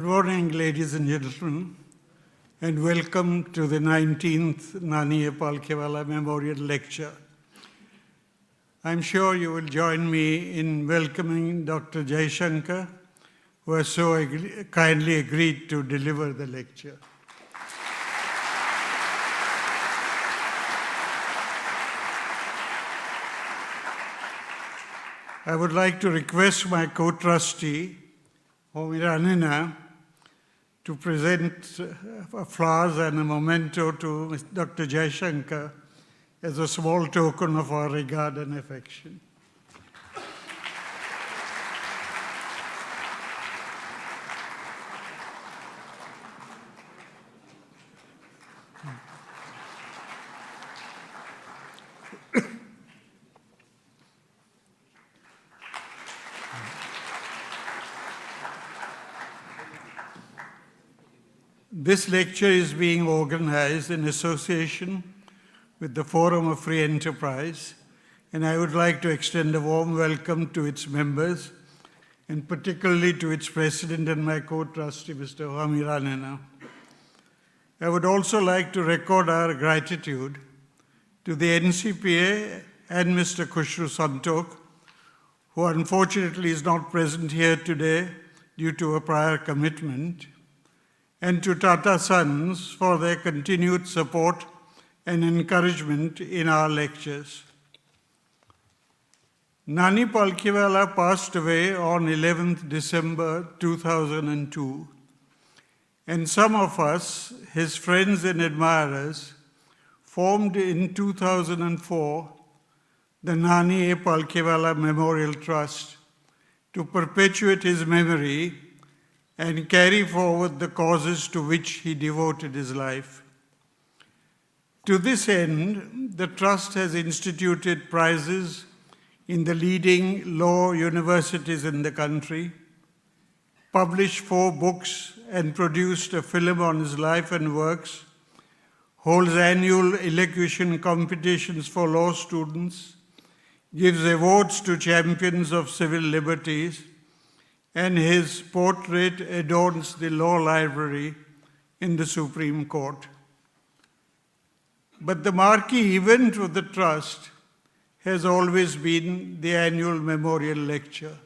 Good morning, ladies and gentlemen, and welcome to the 19th Nani Palkhivala Memorial Lecture. I'm sure you will join me in welcoming Dr. Jaishankar, who has so kindly agreed to deliver the lecture. I would like to request my co-trustee, Nani, to present flowers and a memento to Dr. Jaishankar as a small token of our regard and affection. This lecture is being organized in association with the Forum of Free Enterprise, and I would like to extend a warm welcome to its members, and particularly to its president and my co-trustee, Mr. Nani. I would also like to record our gratitude to the NCPA and Mr. Khushru Santok, who unfortunately is not present here today due to a prior commitment, and to Tata Sons for their continued support and encouragement in our lectures. Nani Palkhivala passed away on 11th December 2002, and some of us, his friends and admirers, formed in 2004 the Nani Palkhivala Memorial Trust to perpetuate his memory and carry forward the causes to which he devoted his life. To this end, the Trust has instituted prizes in the leading law universities in the country, published 4 books and produced a film on his life and works, holds annual elocution competitions for law students, gives awards to champions of civil liberties, and his portrait adorns the law library in the Supreme Court. But the marquee event of the Trust has always been the annual memorial lecture.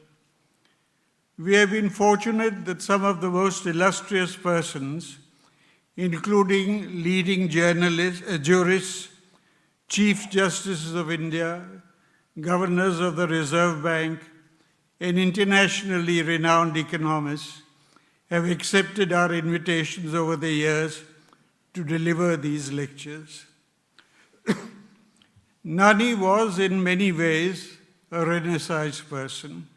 We have been fortunate that some of the most illustrious persons, including leading journalists, jurists, Chief Justices of India, governors of the Reserve Bank, and internationally renowned economists, have accepted our invitations over the years to deliver these lectures. Nani was in many ways a Renaissance person,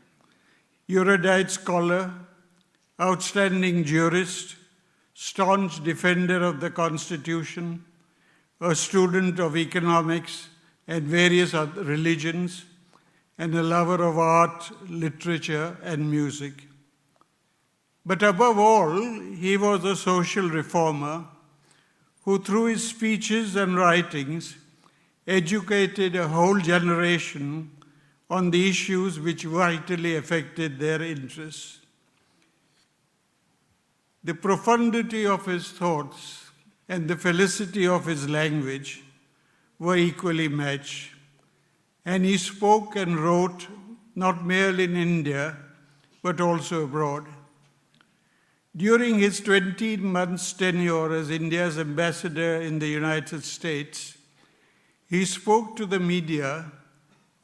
erudite scholar, outstanding jurist, staunch defender of the Constitution, a student of economics and various other religions, and a lover of art, literature, and music. But above all, he was a social reformer who, through his speeches and writings, educated a whole generation on the issues which vitally affected their interests. The profundity of his thoughts and the felicity of his language were equally matched, and he spoke and wrote not merely in India, but also abroad. During his 20 months tenure as India's ambassador in the United States, he spoke to the media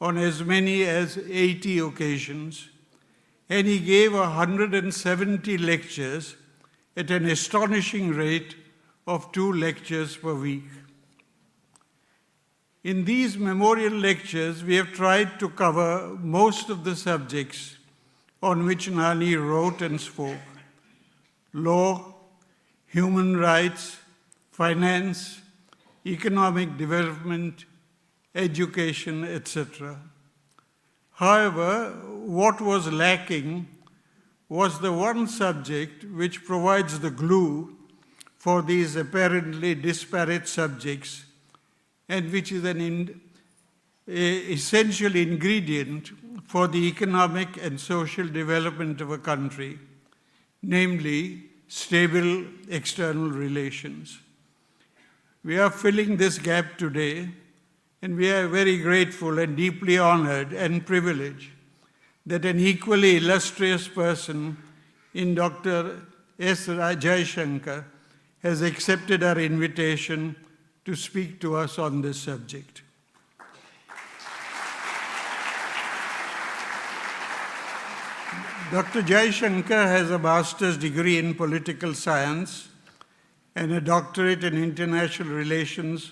on as many as 80 occasions, and he gave 170 lectures at an astonishing rate of 2 lectures per week. In these memorial lectures, we have tried to cover most of the subjects on which Nani wrote and spoke: law, human rights, finance, economic development, education, etc. However, what was lacking was the one subject which provides the glue for these apparently disparate subjects, and which is an essential ingredient for the economic and social development of a country, namely stable external relations. We are filling this gap today, and we are very grateful and deeply honored and privileged that an equally illustrious person in Dr. S. Jaishankar has accepted our invitation to speak to us on this subject. Dr. Jaishankar has a master's degree in political science and a doctorate in international relations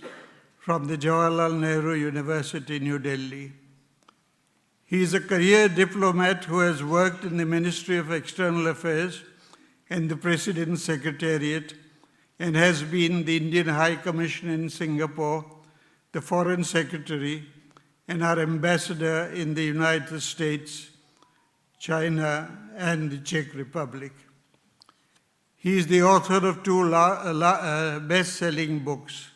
from the Jawaharlal Nehru University, New Delhi. He is a career diplomat who has worked in the Ministry of External Affairs and the President's Secretariat, and has been the Indian High Commissioner in Singapore, the Foreign Secretary, and our Ambassador in the United States, China, and the Czech Republic. He is the author of two best-selling books.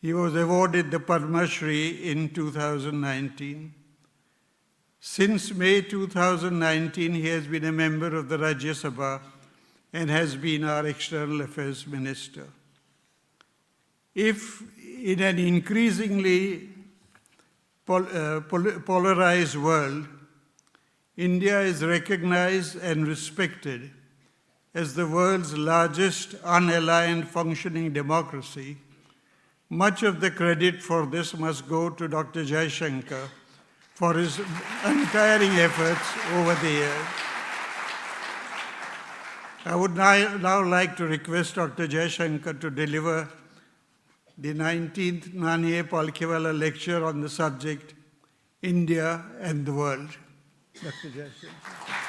He was awarded the Padma Shri in 2019. Since May 2019, he has been a member of the Rajya Sabha and has been our External Affairs Minister. If in an increasingly polarized world, India is recognized and respected as the world's largest unaligned functioning democracy, much of the credit for this must go to Dr. Jaishankar for his untiring efforts over the years. I would now like to request Dr. Jaishankar to deliver the 19th Nani Palkhivala lecture on the subject, India and the World. Dr. Jaishankar.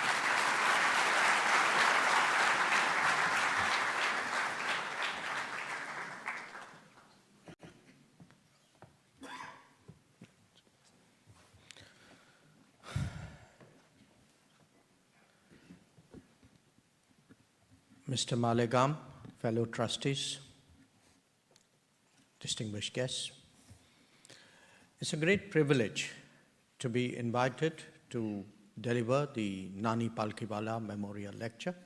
Mr. Malegam, fellow trustees, distinguished guests, it's a great privilege to be invited to deliver the Nani Palkhivala Memorial Lecture.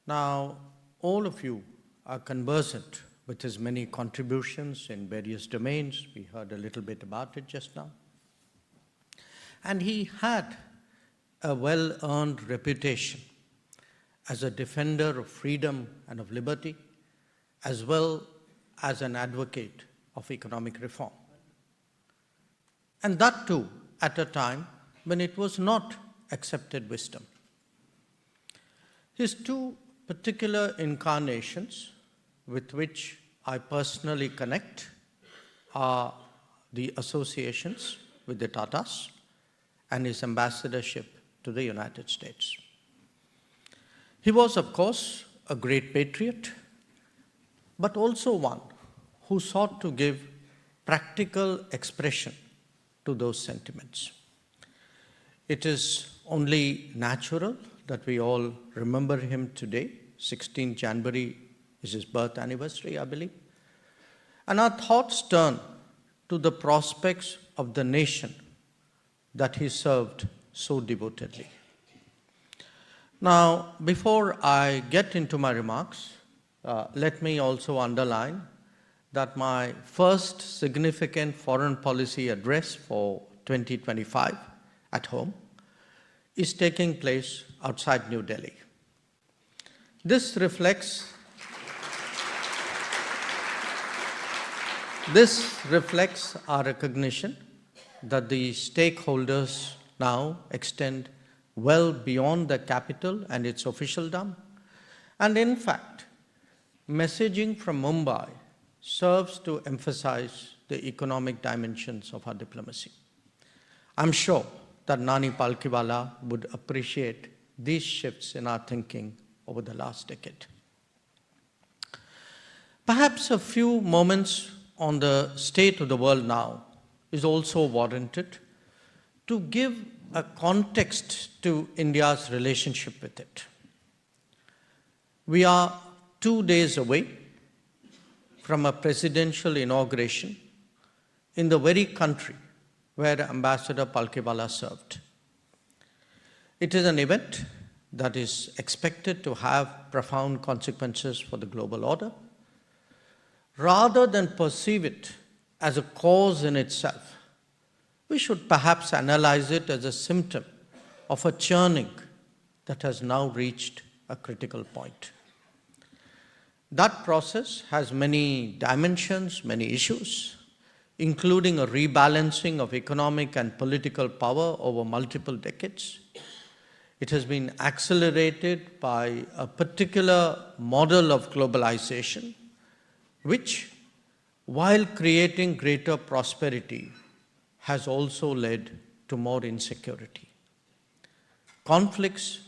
Now, all of you are conversant with his many contributions in various domains. We heard a little bit about it just now. And he had a well-earned reputation as a defender of freedom and of liberty, as well as an advocate of economic reform. And that too at a time when it was not accepted wisdom. His two particular incarnations with which I personally connect are the associations with the Tatas and his ambassadorship to the United States. He was, of course, a great patriot, but also one who sought to give practical expression to those sentiments. It is only natural that we all remember him today. 16 January is his birth anniversary, I believe. And our thoughts turn to the prospects of the nation that he served so devotedly. Now, before I get into my remarks, let me also underline that my first significant foreign policy address for 2025 at home is taking place outside New Delhi. This reflects our recognition that the stakeholders now extend well beyond the capital and its officialdom. And in fact, messaging from Mumbai serves to emphasize the economic dimensions of our diplomacy. I'm sure that Nani Palkhivala would appreciate these shifts in our thinking over the last decade. Perhaps a few moments on the state of the world now is also warranted to give a context to India's relationship with it. We are 2 days away from a presidential inauguration in the very country where Ambassador Palkhivala served. It is an event that is expected to have profound consequences for the global order, rather than perceive it as a cause in itself, we should perhaps analyze it as a symptom of a churning that has now reached a critical point. That process has many dimensions, many issues, including a rebalancing of economic and political power over multiple decades. It has been accelerated by a particular model of globalization, which, while creating greater prosperity, has also led to more insecurity. Conflicts,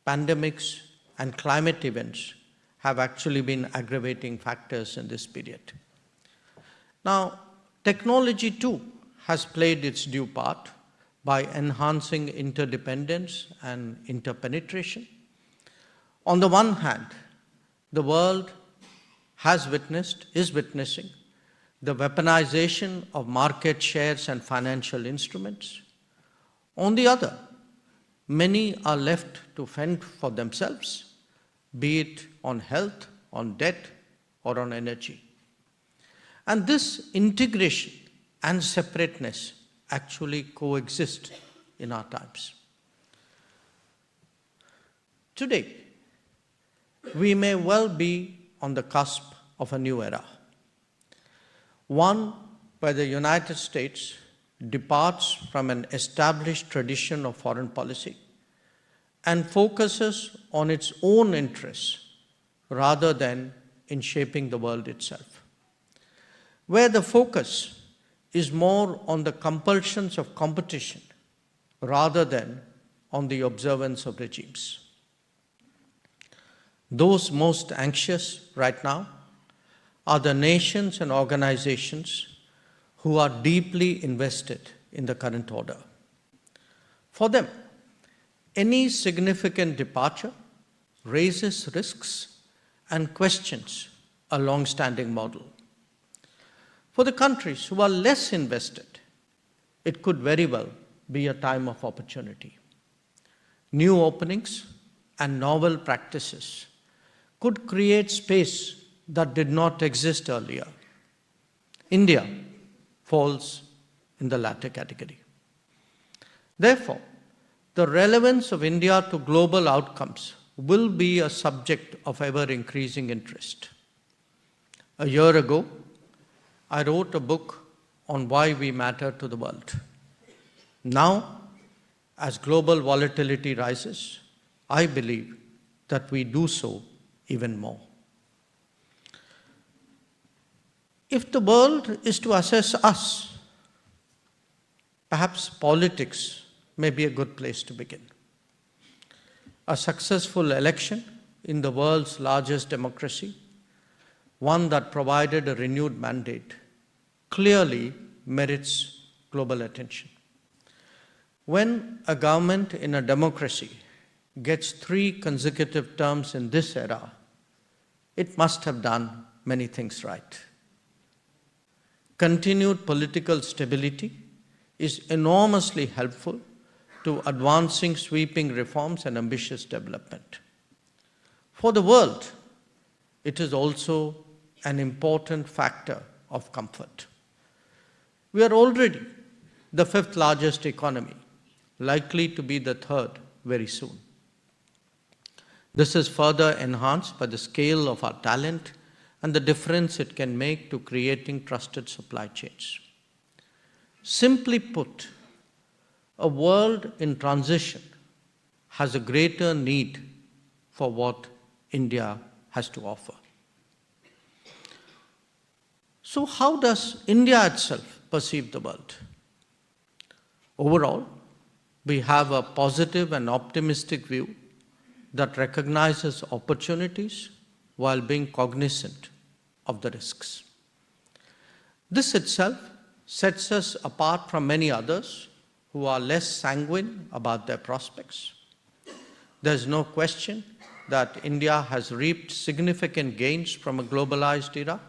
pandemics, and climate events have actually been aggravating factors in this period. Now, technology too has played its due part by enhancing interdependence and interpenetration. On the one hand, the world is witnessing the weaponization of market shares and financial instruments. On the other, many are left to fend for themselves, be it on health, on debt, or on energy. And this integration and separateness actually coexist in our times. Today, we may well be on the cusp of a new era, one where the United States departs from an established tradition of foreign policy and focuses on its own interests rather than in shaping the world itself, where the focus is more on the compulsions of competition rather than on the observance of regimes. Those most anxious right now are the nations and organizations who are deeply invested in the current order. For them, any significant departure raises risks and questions a long-standing model. For the countries who are less invested, it could very well be a time of opportunity. New openings and novel practices could create space that did not exist earlier. India falls in the latter category. Therefore, the relevance of India to global outcomes will be a subject of ever-increasing interest. A year ago, I wrote a book on why we matter to the world. Now, as global volatility rises, I believe that we do so even more. If the world is to assess us, perhaps politics may be a good place to begin. A successful election in the world's largest democracy, one that provided a renewed mandate, clearly merits global attention. When a government in a democracy gets 3 consecutive terms in this era, it must have done many things right. Continued political stability is enormously helpful to advancing sweeping reforms and ambitious development. For the world, it is also an important factor of comfort. We are already the 5th largest economy, likely to be the 3rd very soon. This is further enhanced by the scale of our talent and the difference it can make to creating trusted supply chains. Simply put, a world in transition has a greater need for what India has to offer. So how does India itself perceive the world? Overall, we have a positive and optimistic view that recognizes opportunities while being cognizant of the risks. This itself sets us apart from many others who are less sanguine about their prospects. There's no question that India has reaped significant gains from a globalized era.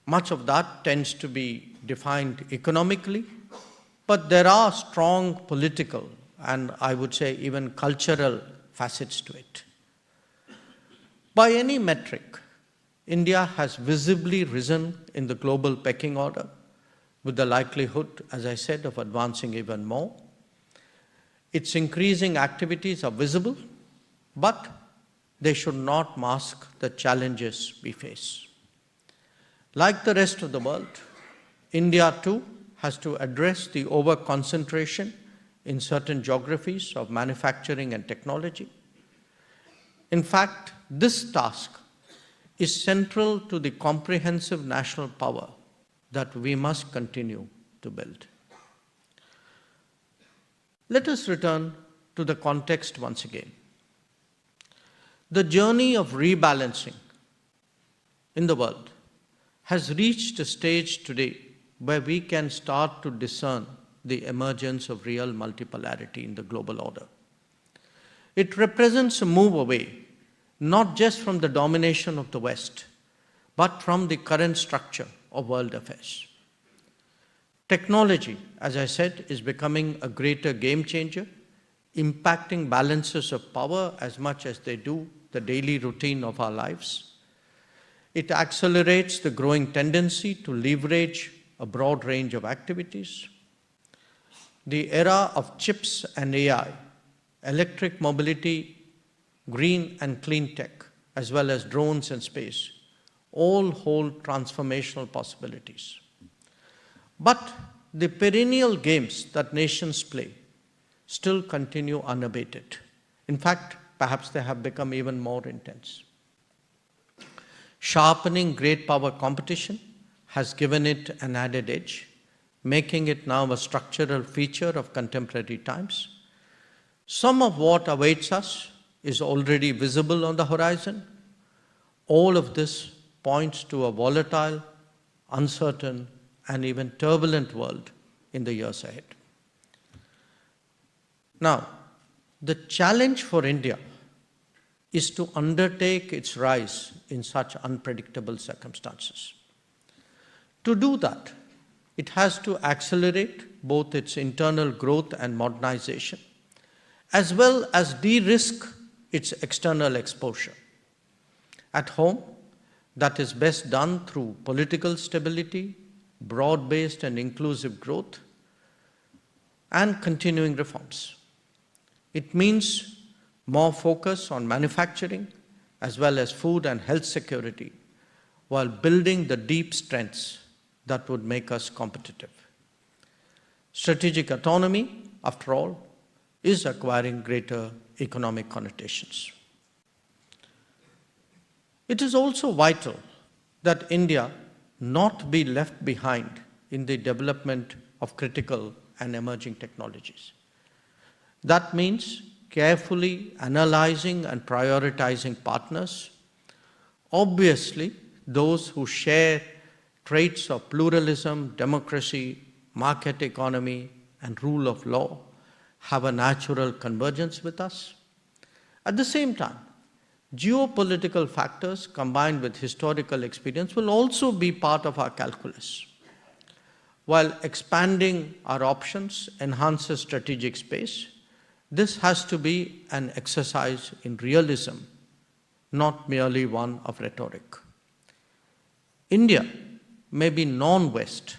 Much of that tends to be defined economically, but there are strong political and I would say even cultural facets to it. By any metric, India has visibly risen in the global pecking order, with the likelihood, as I said, of advancing even more. Its increasing activities are visible, but they should not mask the challenges we face. Like the rest of the world, India too has to address the over-concentration in certain geographies of manufacturing and technology. In fact, this task is central to the comprehensive national power that we must continue to build. Let us return to the context once again. The journey of rebalancing in the world has reached a stage today where we can start to discern the emergence of real multipolarity in the global order. It represents a move away, not just from the domination of the West, but from the current structure of world affairs. Technology, as I said, is becoming a greater game changer, impacting balances of power as much as they do the daily routine of our lives. It accelerates the growing tendency to leverage a broad range of activities. The era of chips and AI, electric mobility, green and clean tech, as well as drones and space, all hold transformational possibilities. But the perennial games that nations play still continue unabated. In fact, perhaps they have become even more intense. Sharpening great power competition has given it an added edge, making it now a structural feature of contemporary times. Some of what awaits us is already visible on the horizon. All of this points to a volatile, uncertain, and even turbulent world in the years ahead. Now, the challenge for India is to undertake its rise in such unpredictable circumstances. To do that, it has to accelerate both its internal growth and modernization, as well as de-risk its external exposure. At home, that is best done through political stability, broad-based and inclusive growth, and continuing reforms. It means more focus on manufacturing, as well as food and health security, while building the deep strengths that would make us competitive. Strategic autonomy, after all, is acquiring greater economic connotations. It is also vital that India not be left behind in the development of critical and emerging technologies. That means carefully analyzing and prioritizing partners. Obviously, those who share traits of pluralism, democracy, market economy, and rule of law have a natural convergence with us. At the same time, geopolitical factors combined with historical experience will also be part of our calculus. While expanding our options enhances strategic space, this has to be an exercise in realism, not merely one of rhetoric. India may be non-West,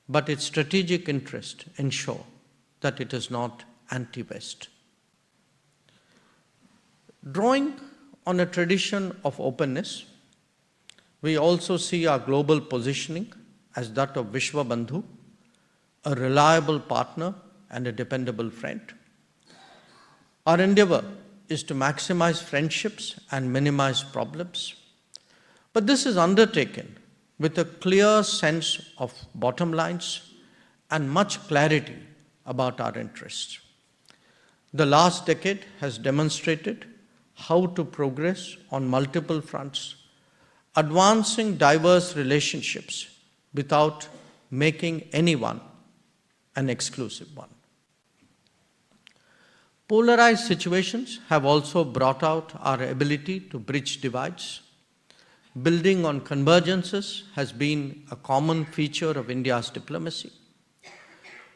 but its strategic interests ensure that it is not anti-West. Drawing on a tradition of openness, we also see our global positioning as that of Vishwabandhu, a reliable partner and a dependable friend. Our endeavor is to maximize friendships and minimize problems, but this is undertaken with a clear sense of bottom lines and much clarity about our interests. The last decade has demonstrated how to progress on multiple fronts, advancing diverse relationships without making anyone an exclusive one. Polarized situations have also brought out our ability to bridge divides. Building on convergences has been a common feature of India's diplomacy.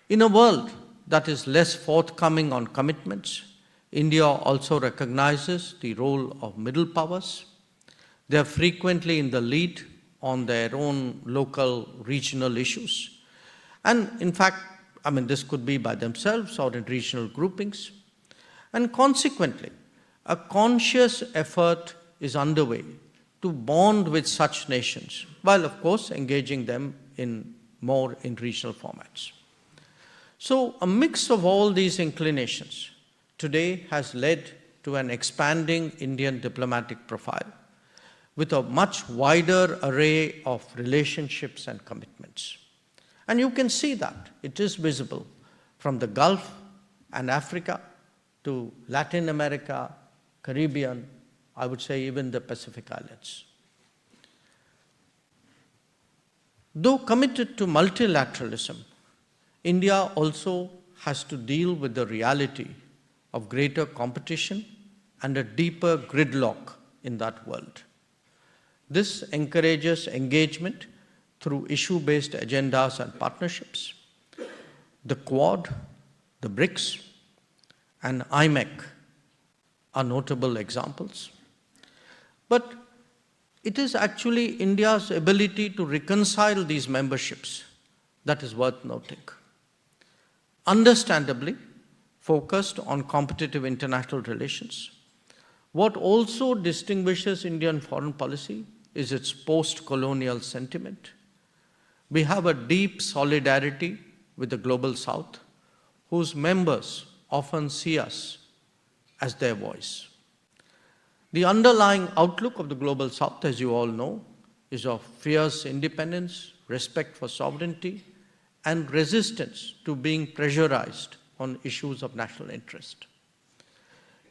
In a world that is less forthcoming on commitments, India also recognizes the role of middle powers. They are frequently in the lead on their own local, regional issues. And in fact, this could be by themselves or in regional groupings. And consequently, a conscious effort is underway to bond with such nations, while of course engaging them more in regional formats. So a mix of all these inclinations today has led to an expanding Indian diplomatic profile with a much wider array of relationships and commitments. And you can see that. It is visible from the Gulf and Africa to Latin America, Caribbean, I would say even the Pacific Islands. Though committed to multilateralism, India also has to deal with the reality of greater competition and a deeper gridlock in that world. This encourages engagement through issue-based agendas and partnerships. The Quad, the BRICS, and IMEC are notable examples. But it is actually India's ability to reconcile these memberships that is worth noting. Understandably focused on competitive international relations, what also distinguishes Indian foreign policy is its post-colonial sentiment. We have a deep solidarity with the Global South, whose members often see us as their voice. The underlying outlook of the Global South, as you all know, is of fierce independence, respect for sovereignty, and resistance to being pressurized on issues of national interest.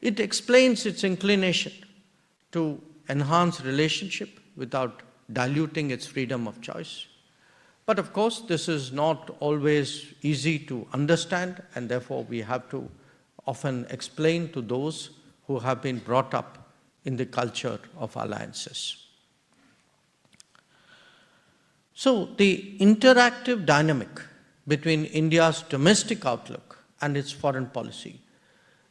It explains its inclination to enhance relationship without diluting its freedom of choice. But of course, this is not always easy to understand, and therefore we have to often explain to those who have been brought up in the culture of alliances. So the interactive dynamic between India's domestic outlook and its foreign policy,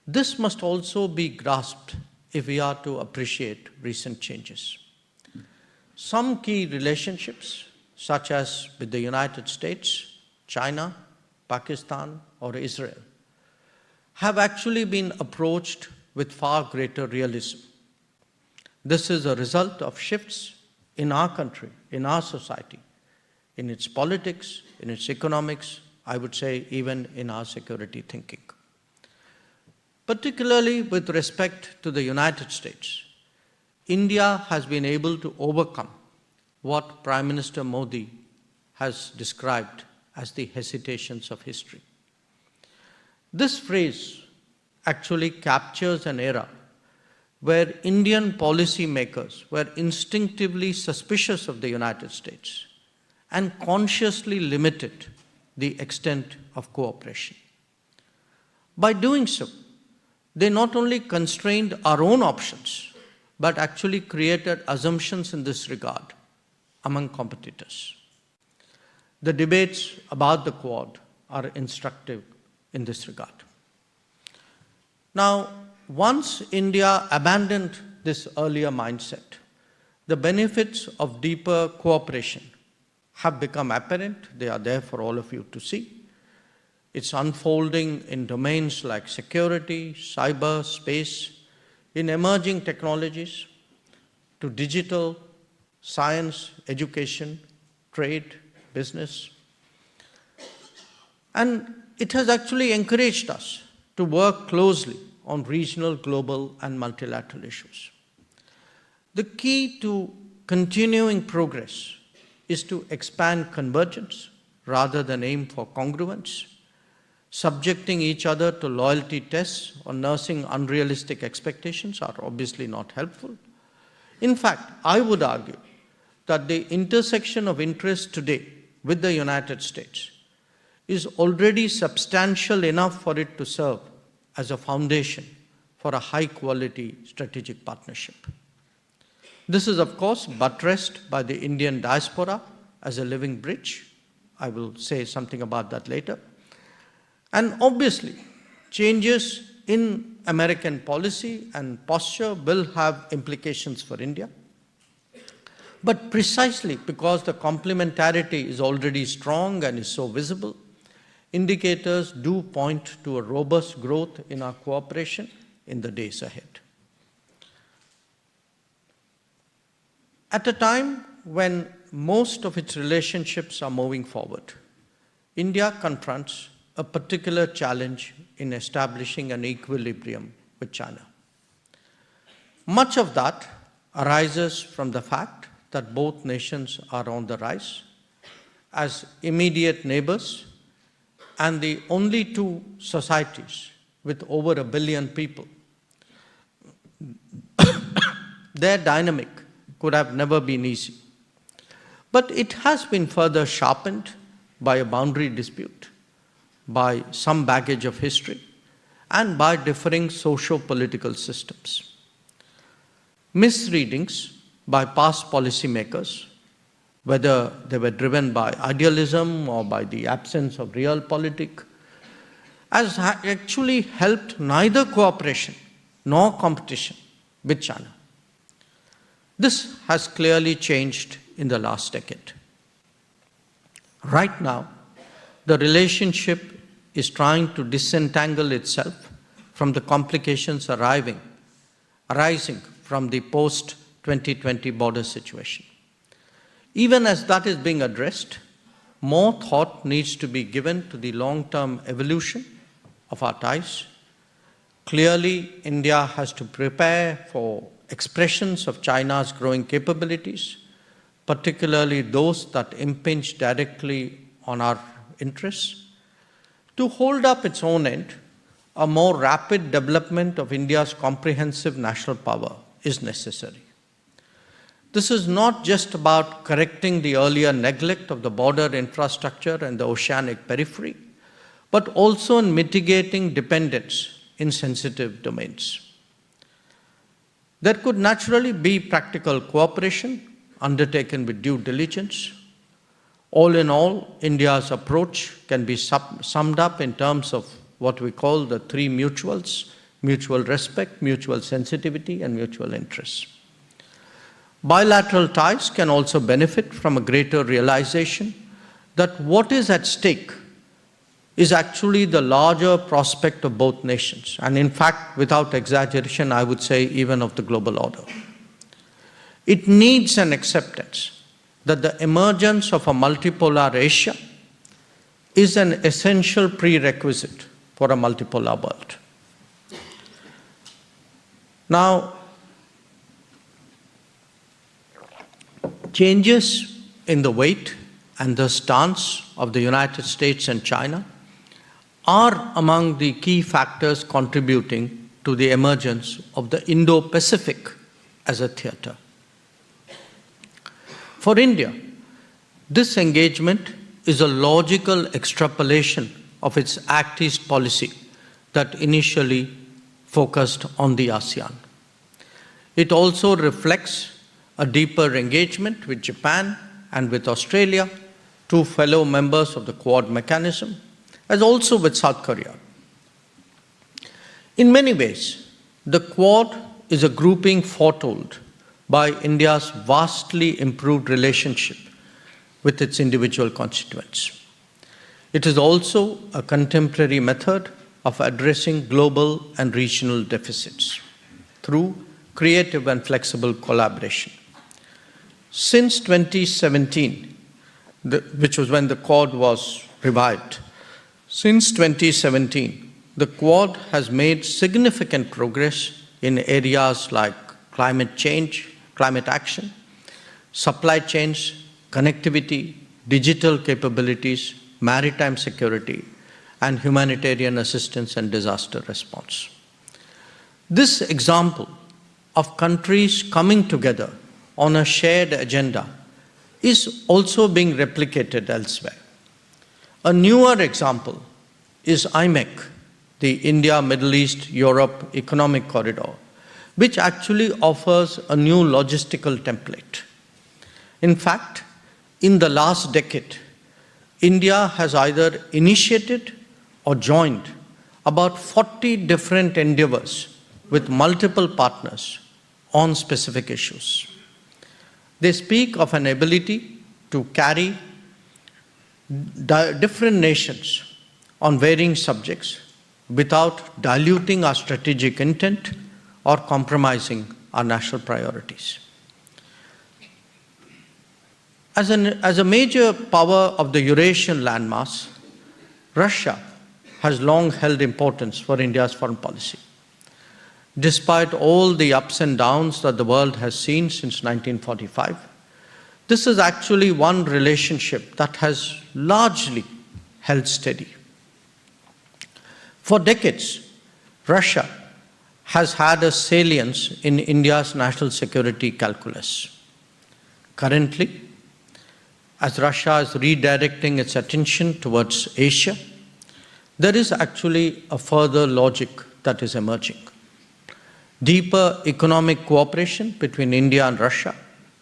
this must also be grasped if we are to appreciate recent changes. Some key relationships, such as with the United States, China, Pakistan, or Israel, have actually been approached with far greater realism. This is a result of shifts in our country, in our society, in its politics, in its economics, I would say even in our security thinking. Particularly with respect to the United States, India has been able to overcome what Prime Minister Modi has described as the hesitations of history. This phrase actually captures an era where Indian policymakers were instinctively suspicious of the United States and consciously limited the extent of cooperation. By doing so, they not only constrained our own options, but actually created assumptions in this regard among competitors. The debates about the Quad are instructive in this regard. Now, once India abandoned this earlier mindset, the benefits of deeper cooperation have become apparent. They are there for all of you to see. It's unfolding in domains like security, cyber, space, in emerging technologies, to digital, science, education, trade, business. And it has actually encouraged us to work closely on regional, global, and multilateral issues. The key to continuing progress is to expand convergence rather than aim for congruence. Subjecting each other to loyalty tests or nursing unrealistic expectations are obviously not helpful. In fact, I would argue that the intersection of interest today with the United States is already substantial enough for it to serve as a foundation for a high-quality strategic partnership. This is, of course, buttressed by the Indian diaspora as a living bridge. I will say something about that later. And obviously, changes in American policy and posture will have implications for India. But precisely because the complementarity is already strong and is so visible, indicators do point to a robust growth in our cooperation in the days ahead. At a time when most of its relationships are moving forward, India confronts a particular challenge in establishing an equilibrium with China. Much of that arises from the fact that both nations are on the rise as immediate neighbors and the only two societies with over 1 billion people. Their dynamic could have never been easy. But it has been further sharpened by a boundary dispute, by some baggage of history, and by differing socio-political systems. Misreadings by past policymakers, whether they were driven by idealism or by the absence of realpolitik, has actually helped neither cooperation nor competition with China. This has clearly changed in the last decade. Right now, the relationship is trying to disentangle itself from the complications arising from the post-2020 border situation. Even as that is being addressed, more thought needs to be given to the long-term evolution of our ties. Clearly, India has to prepare for expressions of China's growing capabilities, particularly those that impinge directly on our interests. To hold up its own end, a more rapid development of India's comprehensive national power is necessary. This is not just about correcting the earlier neglect of the border infrastructure and the oceanic periphery, but also in mitigating dependence in sensitive domains. There could naturally be practical cooperation undertaken with due diligence. All in all, India's approach can be summed up in terms of what we call the three mutuals: mutual respect, mutual sensitivity, and mutual interests. Bilateral ties can also benefit from a greater realization that what is at stake is actually the larger prospect of both nations, and in fact, without exaggeration, I would say even of the global order. It needs an acceptance that the emergence of a multipolar Asia is an essential prerequisite for a multipolar world. Now, changes in the weight and the stance of the United States and China are among the key factors contributing to the emergence of the Indo-Pacific as a theater. For India, this engagement is a logical extrapolation of its Act East policy that initially focused on the ASEAN. It also reflects a deeper engagement with Japan and with Australia, two fellow members of the Quad mechanism, as also with South Korea. In many ways, the Quad is a grouping foretold by India's vastly improved relationship with its individual constituents. It is also a contemporary method of addressing global and regional deficits through creative and flexible collaboration. Since 2017, which was when the Quad was revived, since 2017, the Quad has made significant progress in areas like climate change, climate action, supply chains, connectivity, digital capabilities, maritime security, and humanitarian assistance and disaster response. This example of countries coming together on a shared agenda is also being replicated elsewhere. A newer example is IMEC, the India, Middle East, Europe Economic Corridor, which actually offers a new logistical template. In fact, in the last decade, India has either initiated or joined about 40 different endeavors with multiple partners on specific issues. They speak of an ability to carry different nations on varying subjects without diluting our strategic intent or compromising our national priorities. As a major power of the Eurasian landmass, Russia has long held importance for India's foreign policy. Despite all the ups and downs that the world has seen since 1945, this is actually one relationship that has largely held steady. For decades, Russia has had a salience in India's national security calculus. Currently, as Russia is redirecting its attention towards Asia, there is actually a further logic that is emerging. Deeper economic cooperation between India and Russia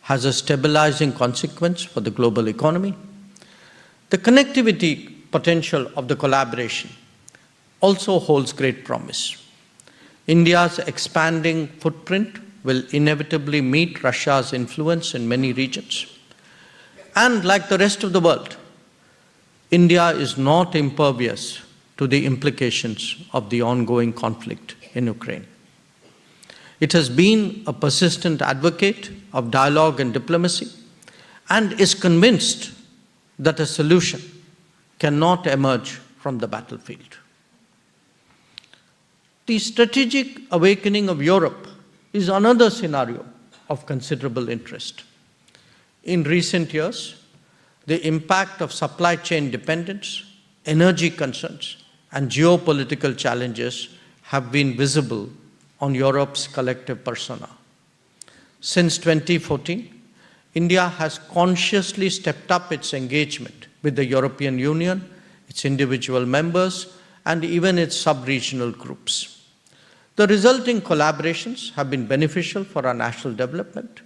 has a stabilizing consequence for the global economy. The connectivity potential of the collaboration also holds great promise. India's expanding footprint will inevitably meet Russia's influence in many regions. And like the rest of the world, India is not impervious to the implications of the ongoing conflict in Ukraine. It has been a persistent advocate of dialogue and diplomacy and is convinced that a solution cannot emerge from the battlefield. The strategic awakening of Europe is another scenario of considerable interest. In recent years, the impact of supply chain dependence, energy concerns, and geopolitical challenges have been visible on Europe's collective persona. Since 2014, India has consciously stepped up its engagement with the European Union, its individual members, and even its sub-regional groups. The resulting collaborations have been beneficial for our national development.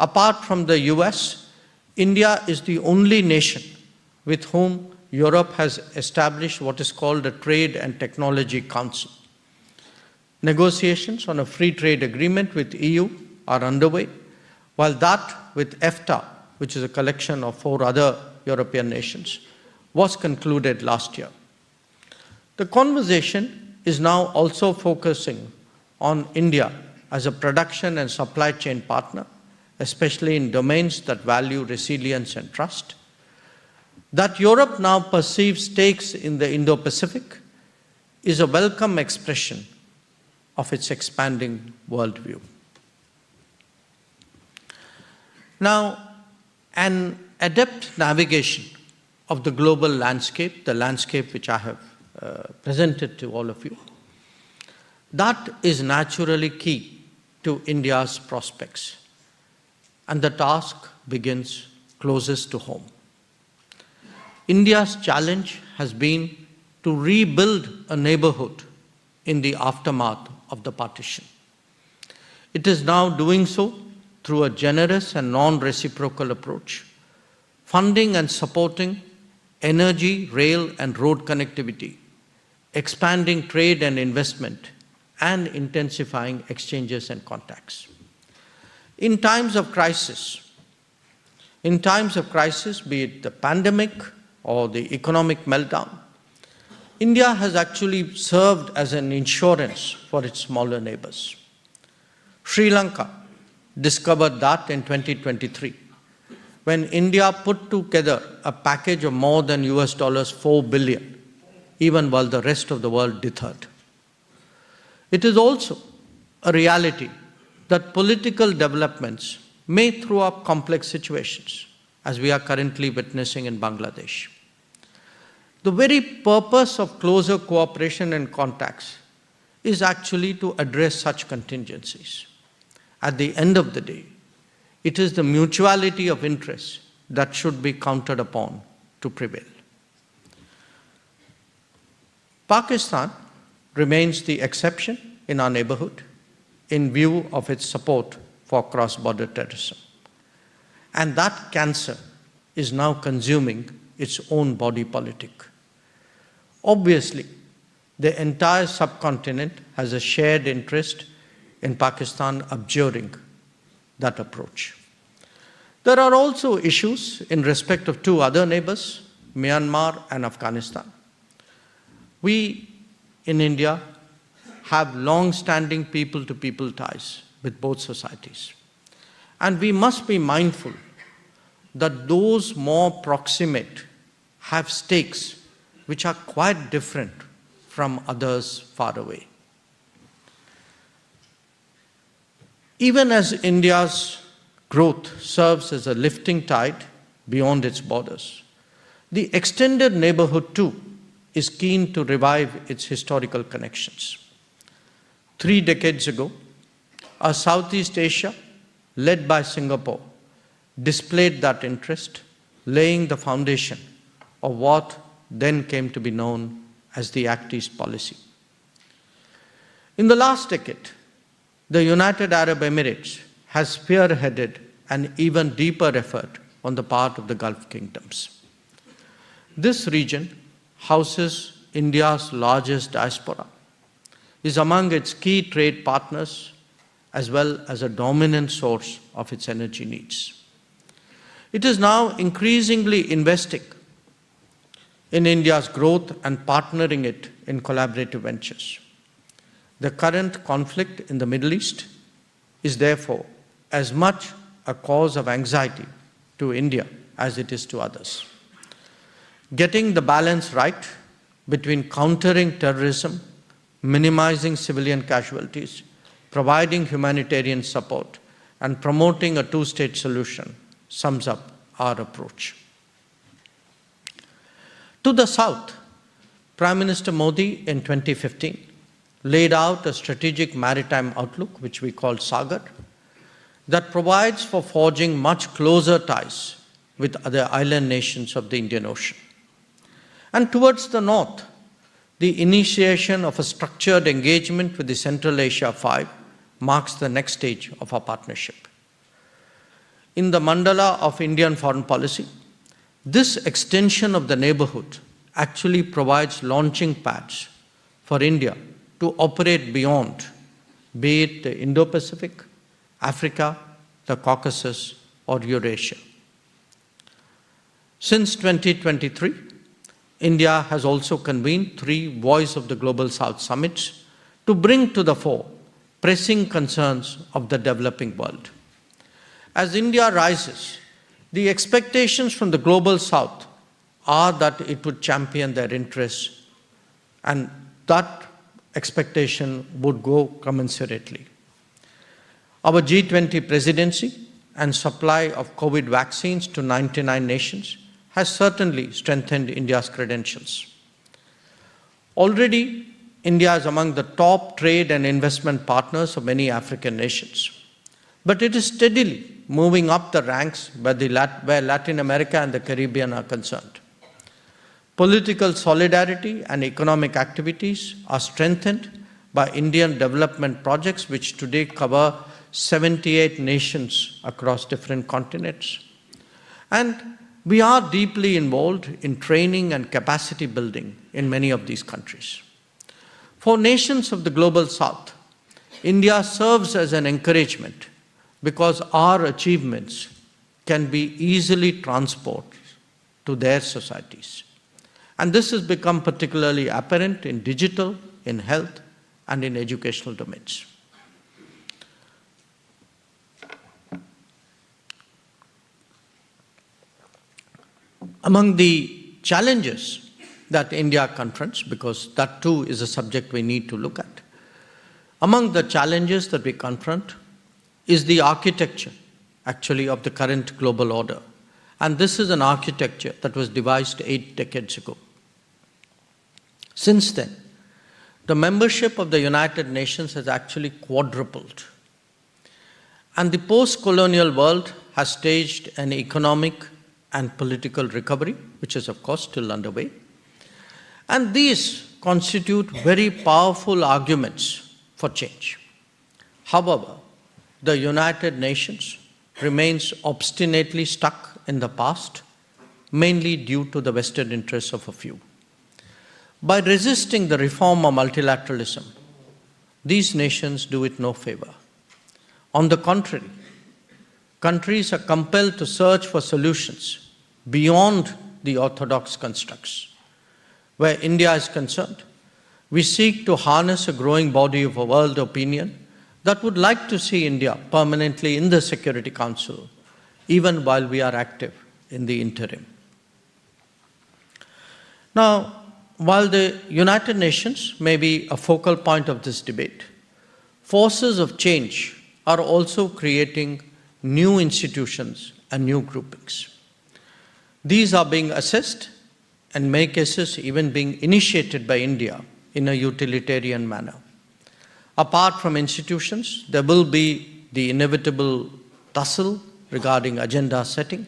Apart from the US, India is the only nation with whom Europe has established what is called a Trade and Technology Council. Negotiations on a free trade agreement with EU are underway, while that with EFTA, which is a collection of 4 other European nations, was concluded last year. The conversation is now also focusing on India as a production and supply chain partner, especially in domains that value resilience and trust. That Europe now perceives stakes in the Indo-Pacific is a welcome expression of its expanding worldview. Now, an adept navigation of the global landscape, the landscape which I have presented to all of you, that is naturally key to India's prospects. And the task begins closest to home. India's challenge has been to rebuild a neighborhood in the aftermath of the partition. It is now doing so through a generous and non-reciprocal approach, funding and supporting energy, rail, and road connectivity, expanding trade and investment, and intensifying exchanges and contacts. In times of crisis, be it the pandemic or the economic meltdown, India has actually served as an insurance for its smaller neighbors. Sri Lanka discovered that in 2023, when India put together a package of more than $4 billion, even while the rest of the world deterred. It is also a reality that political developments may throw up complex situations, as we are currently witnessing in Bangladesh. The very purpose of closer cooperation and contacts is actually to address such contingencies. At the end of the day, it is the mutuality of interests that should be counted upon to prevail. Pakistan remains the exception in our neighborhood in view of its support for cross-border terrorism. And that cancer is now consuming its own body politic. Obviously, the entire subcontinent has a shared interest in Pakistan abjuring that approach. There are also issues in respect of two other neighbors, Myanmar and Afghanistan. We in India have long-standing people-to-people ties with both societies. And we must be mindful that those more proximate have stakes which are quite different from others far away. Even as India's growth serves as a lifting tide beyond its borders, the extended neighborhood too is keen to revive its historical connections. 3 decades ago, Southeast Asia, led by Singapore, displayed that interest, laying the foundation of what then came to be known as the Act East policy. In the last decade, the United Arab Emirates has spearheaded an even deeper effort on the part of the Gulf kingdoms. This region houses India's largest diaspora, is among its key trade partners, as well as a dominant source of its energy needs. It is now increasingly investing in India's growth and partnering it in collaborative ventures. The current conflict in the Middle East is therefore as much a cause of anxiety to India as it is to others. Getting the balance right between countering terrorism, minimizing civilian casualties, providing humanitarian support, and promoting a two-state solution sums up our approach. To the south, Prime Minister Modi in 2015 laid out a strategic maritime outlook, which we call Sagar, that provides for forging much closer ties with other island nations of the Indian Ocean. And towards the north, the initiation of a structured engagement with the Central Asia Five marks the next stage of our partnership. In the mandala of Indian foreign policy, this extension of the neighborhood actually provides launching pads for India to operate beyond, be it the Indo-Pacific, Africa, the Caucasus, or Eurasia. Since 2023, India has also convened 3 Voice of the Global South summits to bring to the fore pressing concerns of the developing world. As India rises, the expectations from the Global South are that it would champion their interests, and that expectation would go commensurately. Our G20 presidency and supply of COVID vaccines to 99 nations has certainly strengthened India's credentials. Already, India is among the top trade and investment partners of many African nations. But it is steadily moving up the ranks where Latin America and the Caribbean are concerned. Political solidarity and economic activities are strengthened by Indian development projects, which today cover 78 nations across different continents. And we are deeply involved in training and capacity building in many of these countries. For nations of the Global South, India serves as an encouragement because our achievements can be easily transported to their societies. And this has become particularly apparent in digital, in health, and in educational domains. Among the challenges that India confronts, because that too is a subject we need to look at, among the challenges that we confront is the architecture, actually, of the current global order. And this is an architecture that was devised 8 decades ago. Since then, the membership of the United Nations has actually quadrupled. And the post-colonial world has staged an economic and political recovery, which is, of course, still underway. And these constitute very powerful arguments for change. However, the United Nations remains obstinately stuck in the past, mainly due to the vested interests of a few. By resisting the reform of multilateralism, these nations do it no favor. On the contrary, countries are compelled to search for solutions beyond the orthodox constructs. Where India is concerned, we seek to harness a growing body of world opinion that would like to see India permanently in the Security Council, even while we are active in the interim. Now, while the United Nations may be a focal point of this debate, forces of change are also creating new institutions and new groupings. These are being assessed and in many cases even being initiated by India in a utilitarian manner. Apart from institutions, there will be the inevitable tussle regarding agenda setting.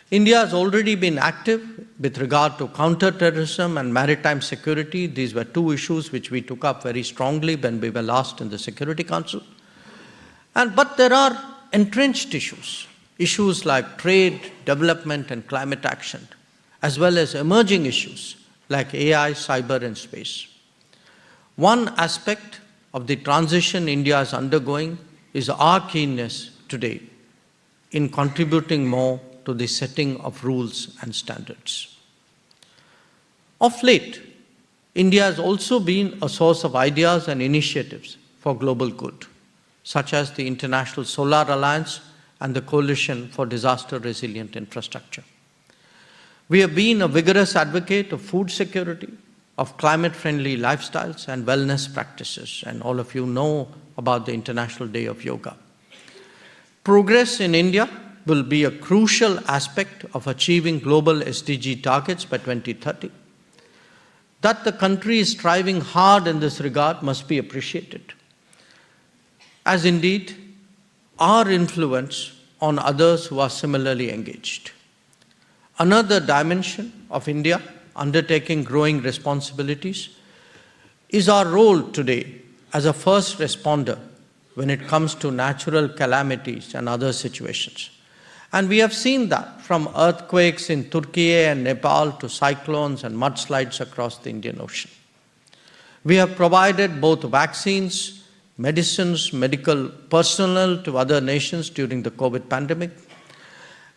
India has already been active with regard to counter-terrorism and maritime security. These were two issues which we took up very strongly when we were last in the Security Council. But there are entrenched issues like trade, development, and climate action, as well as emerging issues like AI, cyber, and space. One aspect of the transition India is undergoing is our keenness today in contributing more to the setting of rules and standards. Of late, India has also been a source of ideas and initiatives for global good, such as the International Solar Alliance and the Coalition for Disaster-Resilient Infrastructure. We have been a vigorous advocate of food security, of climate-friendly lifestyles and wellness practices, and all of you know about the International Day of Yoga. Progress in India will be a crucial aspect of achieving global SDG targets by 2030. That the country is striving hard in this regard must be appreciated, as indeed our influence on others who are similarly engaged. Another dimension of India undertaking growing responsibilities is our role today as a first responder when it comes to natural calamities and other situations. And we have seen that from earthquakes in Turkey and Nepal to cyclones and mudslides across the Indian Ocean. We have provided both vaccines, medicines, medical personnel to other nations during the COVID pandemic.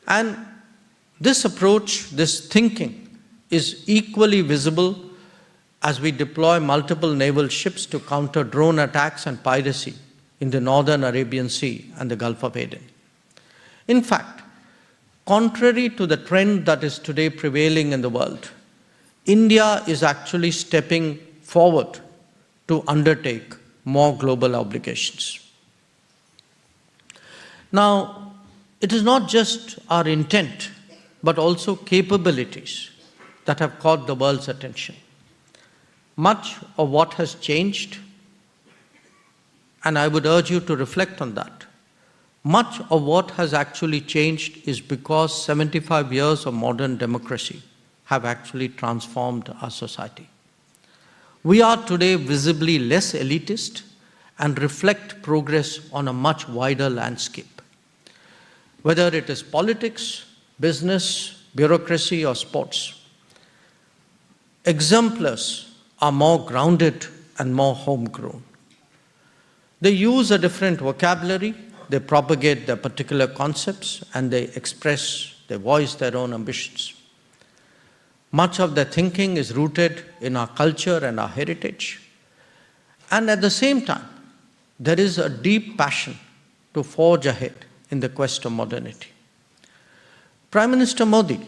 And this approach, this thinking, is equally visible as we deploy multiple naval ships to counter drone attacks and piracy in the northern Arabian Sea and the Gulf of Aden. In fact, contrary to the trend that is today prevailing in the world, India is actually stepping forward to undertake more global obligations. Now, it is not just our intent, but also capabilities that have caught the world's attention. Much of what has changed, and I would urge you to reflect on that, much of what has actually changed is because 75 years of modern democracy have actually transformed our society. We are today visibly less elitist and reflect progress on a much wider landscape. Whether it is politics, business, bureaucracy, or sports, exemplars are more grounded and more homegrown. They use a different vocabulary, they propagate their particular concepts, and they voice their own ambitions. Much of their thinking is rooted in our culture and our heritage. And at the same time, there is a deep passion to forge ahead in the quest of modernity. Prime Minister Modi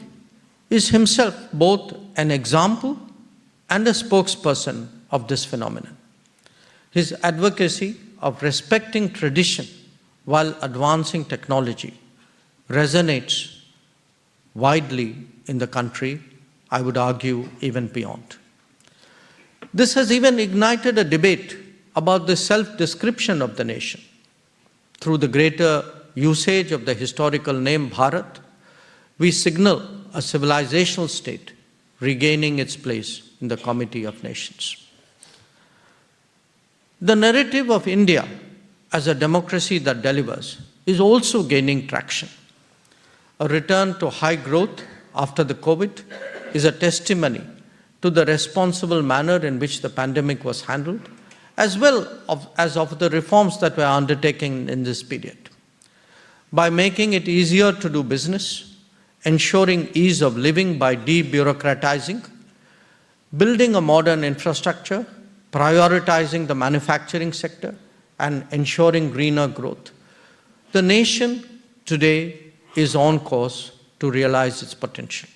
is himself both an example and a spokesperson of this phenomenon. His advocacy of respecting tradition while advancing technology resonates widely in the country, I would argue even beyond. This has even ignited a debate about the self-description of the nation. Through the greater usage of the historical name Bharat, we signal a civilizational state regaining its place in the Comity of Nations. The narrative of India as a democracy that delivers is also gaining traction. A return to high growth after the COVID is a testimony to the responsible manner in which the pandemic was handled, as well as of the reforms that were undertaken in this period. By making it easier to do business, ensuring ease of living by debureaucratizing, building a modern infrastructure, prioritizing the manufacturing sector, and ensuring greener growth, the nation today is on course to realize its potential.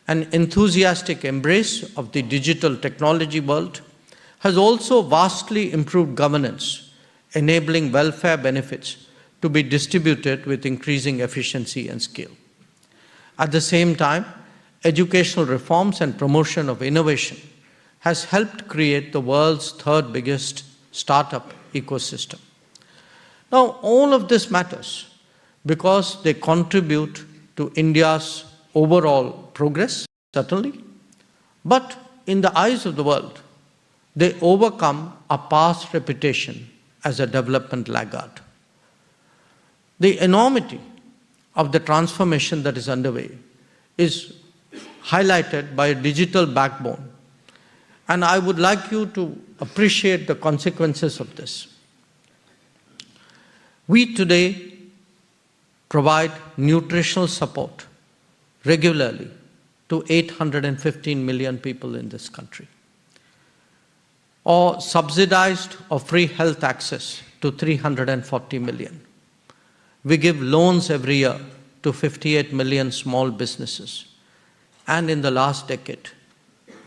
An enthusiastic embrace of the digital technology world has also vastly improved governance, enabling welfare benefits to be distributed with increasing efficiency and scale. At the same time, educational reforms and promotion of innovation has helped create the world's third biggest startup ecosystem. Now, all of this matters because they contribute to India's overall progress, certainly, but in the eyes of the world, they overcome a past reputation as a development laggard. The enormity of the transformation that is underway is highlighted by a digital backbone, and I would like you to appreciate the consequences of this. We today provide nutritional support regularly to 815 million people in this country, or subsidized or free health access to 340 million. We give loans every year to 58 million small businesses. And in the last decade,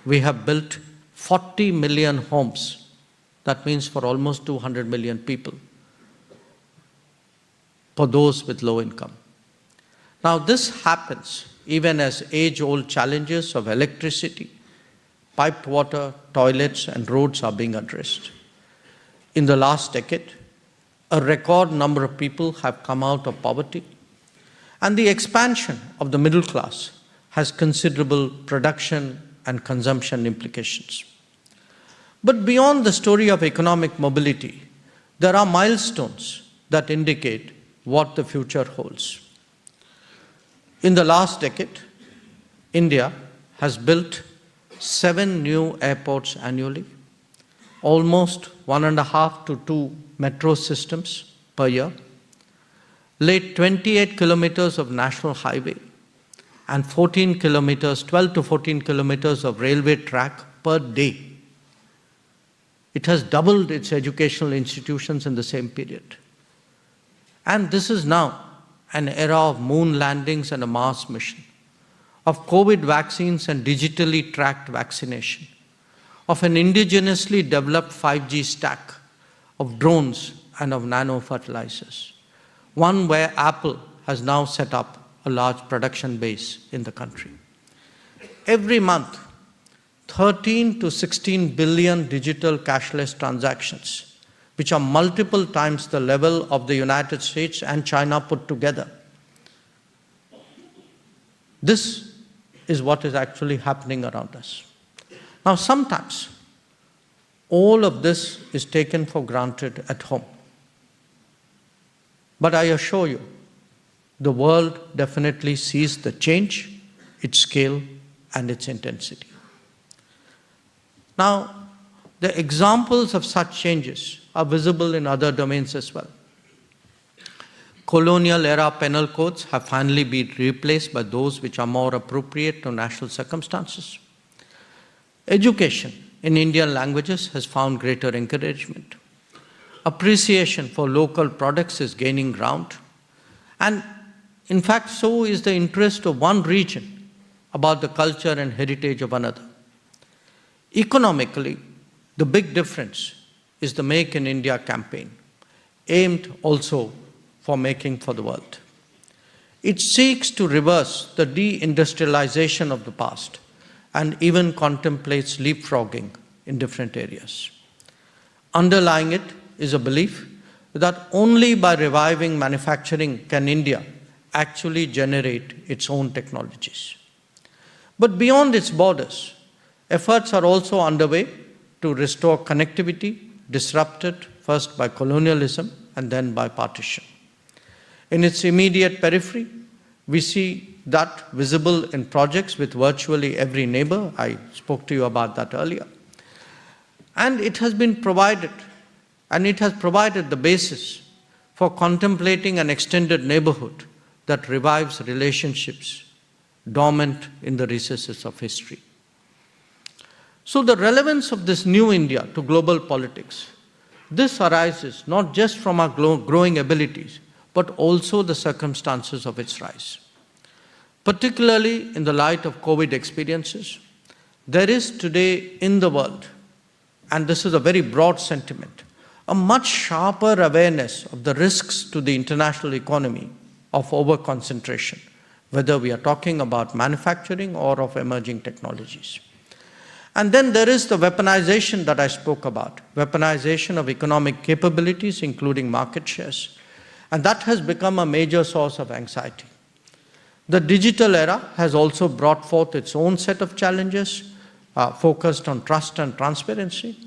we have built 40 million homes. That means for almost 200 million people, for those with low income. Now, this happens even as age-old challenges of electricity, piped water, toilets, and roads are being addressed. In the last decade, a record number of people have come out of poverty, and the expansion of the middle class has considerable production and consumption implications. But beyond the story of economic mobility, there are milestones that indicate what the future holds. In the last decade, India has built 7 new airports annually, almost 1.5 to 2 metro systems per year, laid 28 kilometers of national highway and 12 to 14 kilometers of railway track per day. It has doubled its educational institutions in the same period. And this is now an era of moon landings and a Mars mission, of COVID vaccines and digitally tracked vaccination, of an indigenously developed 5G stack, of drones and of nano fertilizers. One where Apple has now set up a large production base in the country. Every month, 13 to 16 billion digital cashless transactions, which are multiple times the level of the United States and China put together. This is what is actually happening around us. Now, sometimes all of this is taken for granted at home. But I assure you, the world definitely sees the change, its scale, and its intensity. Now, the examples of such changes are visible in other domains as well. Colonial era penal codes have finally been replaced by those which are more appropriate to national circumstances. Education in Indian languages has found greater encouragement. Appreciation for local products is gaining ground. And in fact, so is the interest of one region about the culture and heritage of another. Economically, the big difference is the Make in India campaign, aimed also for making for the world. It seeks to reverse the deindustrialization of the past and even contemplates leapfrogging in different areas. Underlying it is a belief that only by reviving manufacturing can India actually generate its own technologies. But beyond its borders, efforts are also underway to restore connectivity disrupted first by colonialism and then by partition. In its immediate periphery, we see that visible in projects with virtually every neighbor. I spoke to you about that earlier. And it has been provided, and it has provided the basis for contemplating an extended neighborhood that revives relationships dormant in the recesses of history. So the relevance of this new India to global politics, this arises not just from our growing abilities, but also the circumstances of its rise. Particularly in the light of COVID experiences, there is today in the world, and this is a very broad sentiment, a much sharper awareness of the risks to the international economy of over-concentration, whether we are talking about manufacturing or of emerging technologies. And then there is the weaponization that I spoke about, weaponization of economic capabilities, including market shares, and that has become a major source of anxiety. The digital era has also brought forth its own set of challenges, focused on trust and transparency.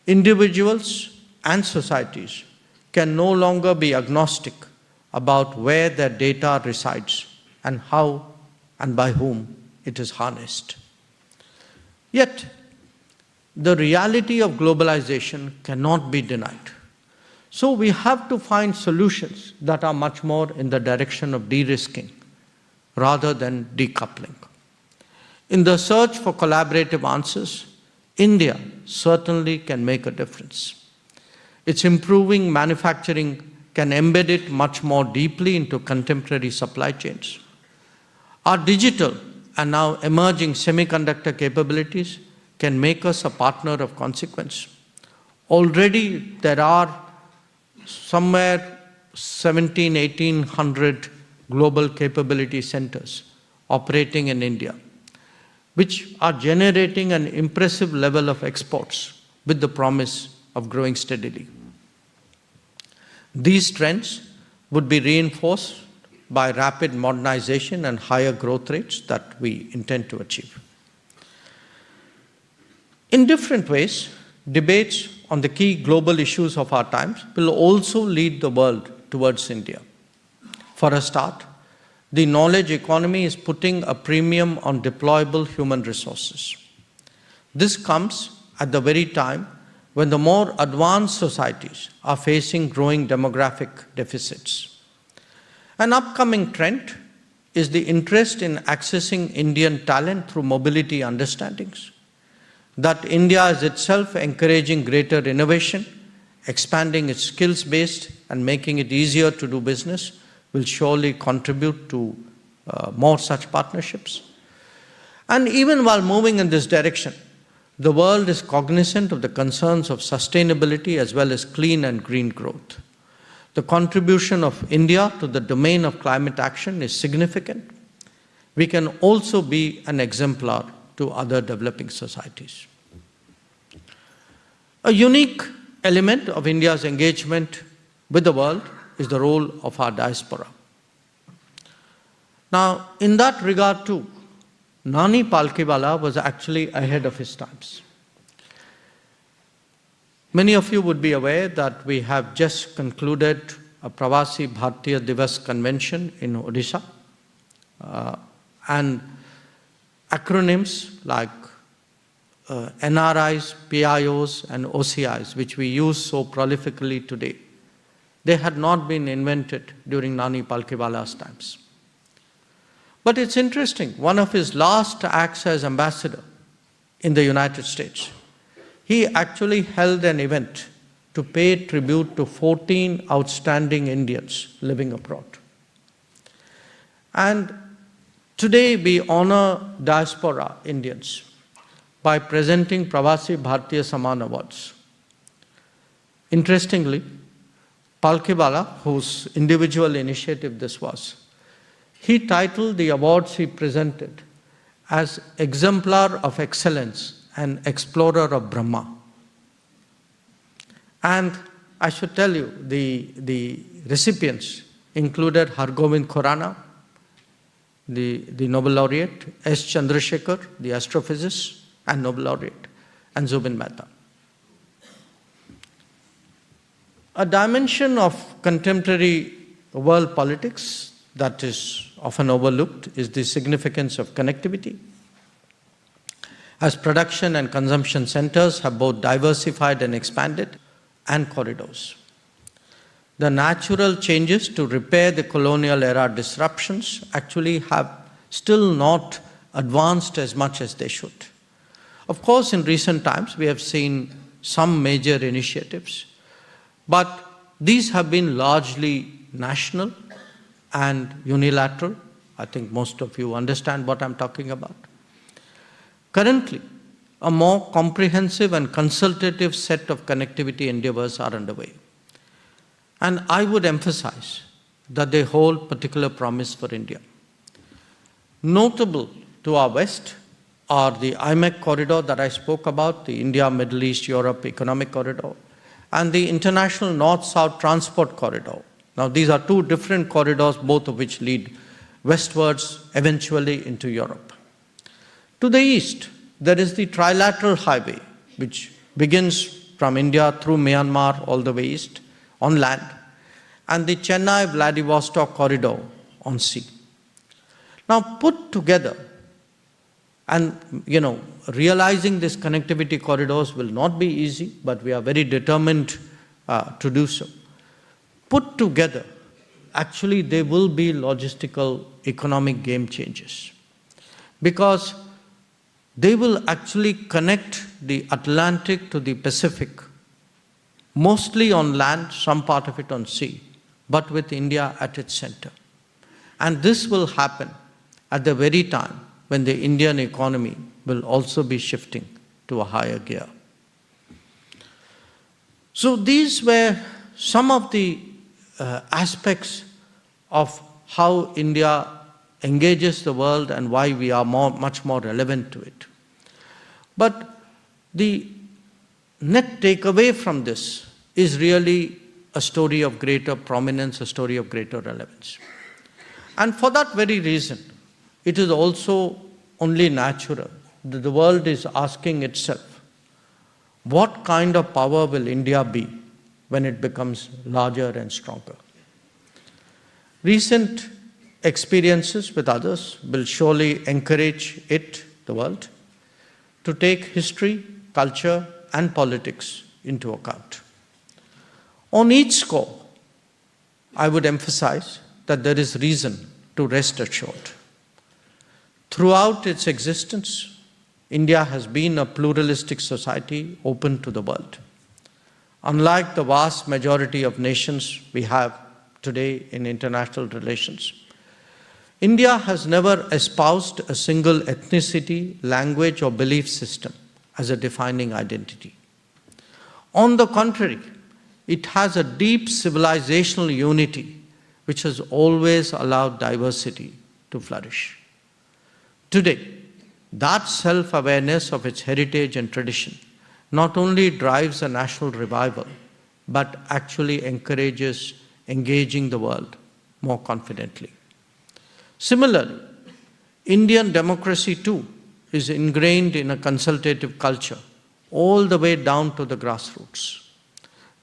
Individuals and societies can no longer be agnostic about where their data resides and how and by whom it is harnessed. Yet, the reality of globalization cannot be denied. So we have to find solutions that are much more in the direction of de-risking rather than decoupling. In the search for collaborative answers, India certainly can make a difference. Its improving manufacturing can embed it much more deeply into contemporary supply chains. Our digital and now emerging semiconductor capabilities can make us a partner of consequence. Already there are somewhere 1,800 global capability centers operating in India, which are generating an impressive level of exports with the promise of growing steadily. These trends would be reinforced by rapid modernization and higher growth rates that we intend to achieve. In different ways, debates on the key global issues of our times will also lead the world towards India. For a start, the knowledge economy is putting a premium on deployable human resources. This comes at the very time when the more advanced societies are facing growing demographic deficits. An upcoming trend is the interest in accessing Indian talent through mobility understandings. That India is itself encouraging greater innovation, expanding its skills base and making it easier to do business will surely contribute to more such partnerships. And even while moving in this direction, the world is cognizant of the concerns of sustainability as well as clean and green growth. The contribution of India to the domain of climate action is significant. We can also be an exemplar to other developing societies. A unique element of India's engagement with the world is the role of our diaspora. Now, in that regard too, Nani Palkhivala was actually ahead of his times. Many of you would be aware that we have just concluded a Pravasi Bharatiya Divas convention in Odisha, and acronyms like NRIs, PIOs, and OCIs, which we use so prolifically today, they had not been invented during Nani Palkhivala's times. But it's interesting, one of his last acts as ambassador in the United States, he actually held an event to pay tribute to 14 outstanding Indians living abroad. And today we honor diaspora Indians by presenting Pravasi Bharatiya Saman Awards. Interestingly, Palkhivala, whose individual initiative this was, he titled the awards he presented as Exemplar of Excellence and Explorer of Brahma. And I should tell you, the recipients included Hargovind Khurana, the Nobel laureate, S. Chandrasekhar, the astrophysicist and Nobel laureate, and Zubin Mehta. A dimension of contemporary world politics that is often overlooked is the significance of connectivity. As production and consumption centers have both diversified and expanded, and corridors. The natural changes to repair the colonial era disruptions actually have still not advanced as much as they should. Of course, in recent times, we have seen some major initiatives, but these have been largely national and unilateral. I think most of you understand what I'm talking about. Currently, a more comprehensive and consultative set of connectivity endeavors are underway. And I would emphasize that they hold particular promise for India. Notable to our west are the IMEC corridor that I spoke about, the India, Middle East, Europe Economic Corridor, and the International North-South Transport Corridor. Now, these are two different corridors, both of which lead westwards, eventually into Europe. To the east, there is the trilateral highway, which begins from India through Myanmar all the way east on land, and the Chennai-Vladivostok corridor on sea. Now, put together, and realizing these connectivity corridors will not be easy, but we are very determined to do so. Put together, actually, they will be logistical economic game changers, because they will actually connect the Atlantic to the Pacific, mostly on land, some part of it on sea, but with India at its center. And this will happen at the very time when the Indian economy will also be shifting to a higher gear. So these were some of the aspects of how India engages the world and why we are much more relevant to it. But the net takeaway from this is really a story of greater prominence, a story of greater relevance. And for that very reason, it is also only natural that the world is asking itself, what kind of power will India be when it becomes larger and stronger? Recent experiences with others will surely encourage it, the world, to take history, culture, and politics into account. On each score, I would emphasize that there is reason to rest assured. Throughout its existence, India has been a pluralistic society open to the world. Unlike the vast majority of nations we have today in international relations, India has never espoused a single ethnicity, language, or belief system as a defining identity. On the contrary, it has a deep civilizational unity which has always allowed diversity to flourish. Today, that self-awareness of its heritage and tradition not only drives a national revival, but actually encourages engaging the world more confidently. Similarly, Indian democracy too is ingrained in a consultative culture all the way down to the grassroots.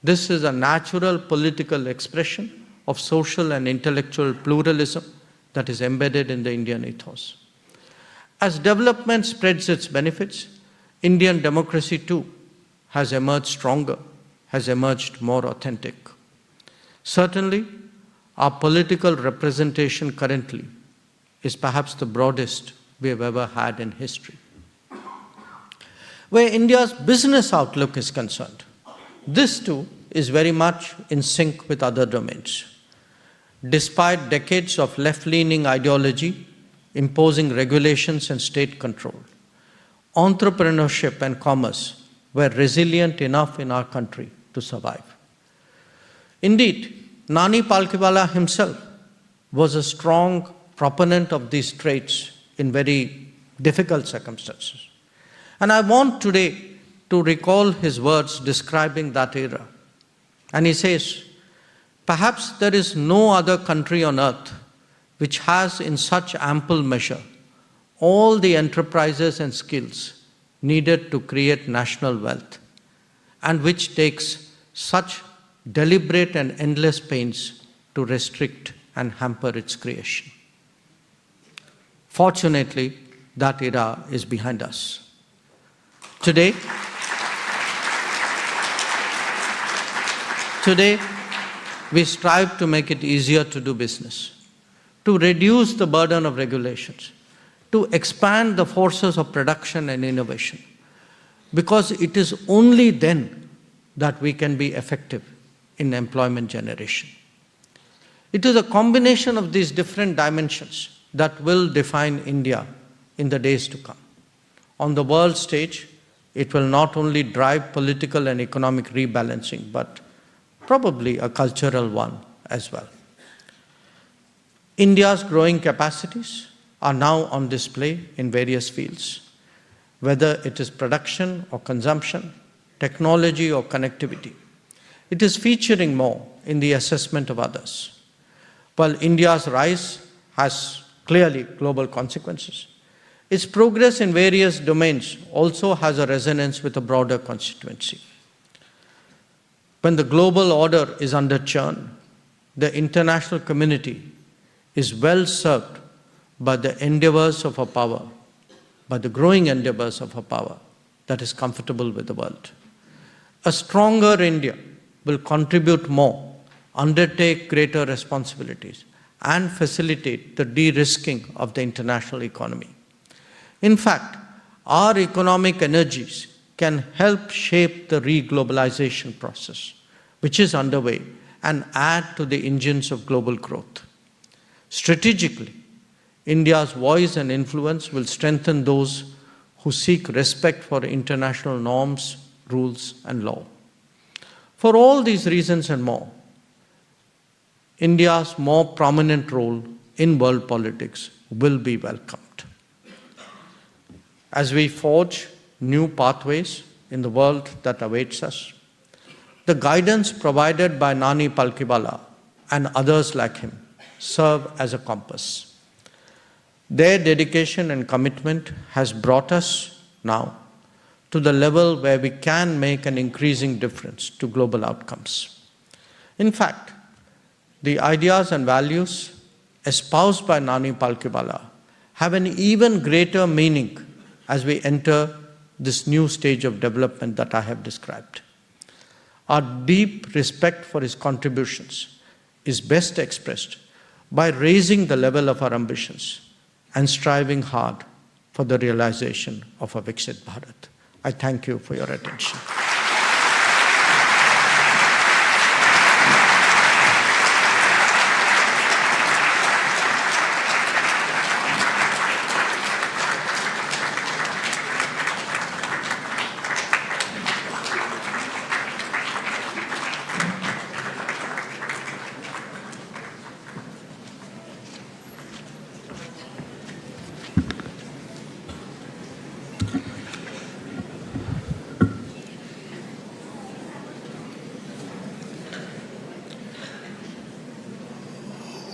This is a natural political expression of social and intellectual pluralism that is embedded in the Indian ethos. As development spreads its benefits, Indian democracy too has emerged stronger, has emerged more authentic. Certainly, our political representation currently is perhaps the broadest we have ever had in history. Where India's business outlook is concerned, this too is very much in sync with other domains. Despite decades of left-leaning ideology imposing regulations and state control, entrepreneurship and commerce were resilient enough in our country to survive. Indeed, Nani Palkhivala himself was a strong proponent of these traits in very difficult circumstances. And I want today to recall his words describing that era. And he says, perhaps there is no other country on earth which has in such ample measure all the enterprises and skills needed to create national wealth, and which takes such deliberate and endless pains to restrict and hamper its creation. Fortunately, that era is behind us. Today, we strive to make it easier to do business, to reduce the burden of regulations, to expand the forces of production and innovation, because it is only then that we can be effective in employment generation. It is a combination of these different dimensions that will define India in the days to come. On the world stage, it will not only drive political and economic rebalancing, but probably a cultural one as well. India's growing capacities are now on display in various fields, whether it is production or consumption, technology or connectivity. It is featuring more in the assessment of others. While India's rise has clearly global consequences, its progress in various domains also has a resonance with a broader constituency. When the global order is under churn, the international community is well served by the endeavors of a power, by the growing endeavors of a power that is comfortable with the world. A stronger India will contribute more, undertake greater responsibilities, and facilitate the de-risking of the international economy. In fact, our economic energies can help shape the re-globalization process, which is underway, and add to the engines of global growth. Strategically, India's voice and influence will strengthen those who seek respect for international norms, rules, and law. For all these reasons and more, India's more prominent role in world politics will be welcomed. As we forge new pathways in the world that awaits us, the guidance provided by Nani Palkhivala and others like him serve as a compass. Their dedication and commitment has brought us now to the level where we can make an increasing difference to global outcomes. In fact, the ideas and values espoused by Nani Palkhivala have an even greater meaning as we enter this new stage of development that I have described. Our deep respect for his contributions is best expressed by raising the level of our ambitions and striving hard for the realization of a Viksit Bharat. I thank you for your attention.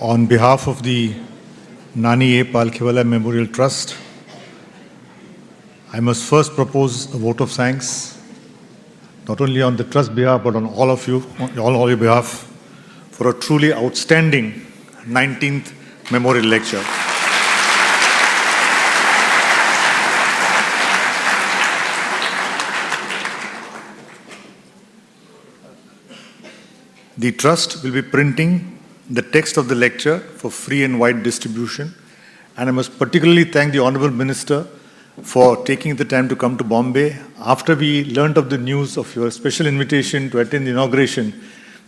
On behalf of the Nani A. Palkhivala Memorial Trust, I must first propose a vote of thanks, not only on the Trust's behalf, but on all of you, all your behalf, for a truly outstanding 19th Memorial Lecture. The Trust will be printing the text of the lecture for free and wide distribution, and I must particularly thank the Honourable Minister for taking the time to come to Bombay. After we learnt of the news of your special invitation to attend the inauguration,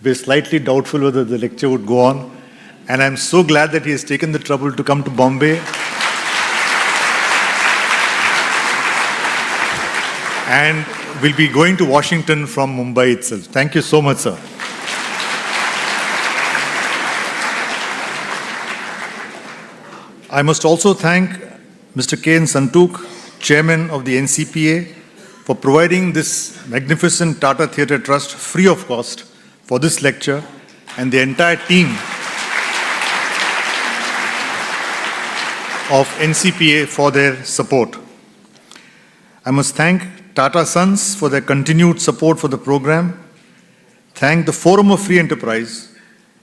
we were slightly doubtful whether the lecture would go on, and I'm so glad that he has taken the trouble to come to Bombay and will be going to Washington from Mumbai itself. Thank you so much, sir. I must also thank Mr. K.N. Santuk, Chairman of the NCPA, for providing this magnificent Tata Theatre Trust free of cost for this lecture, and the entire team of NCPA for their support. I must thank Tata Sons for their continued support for the program, thank the Forum of Free Enterprise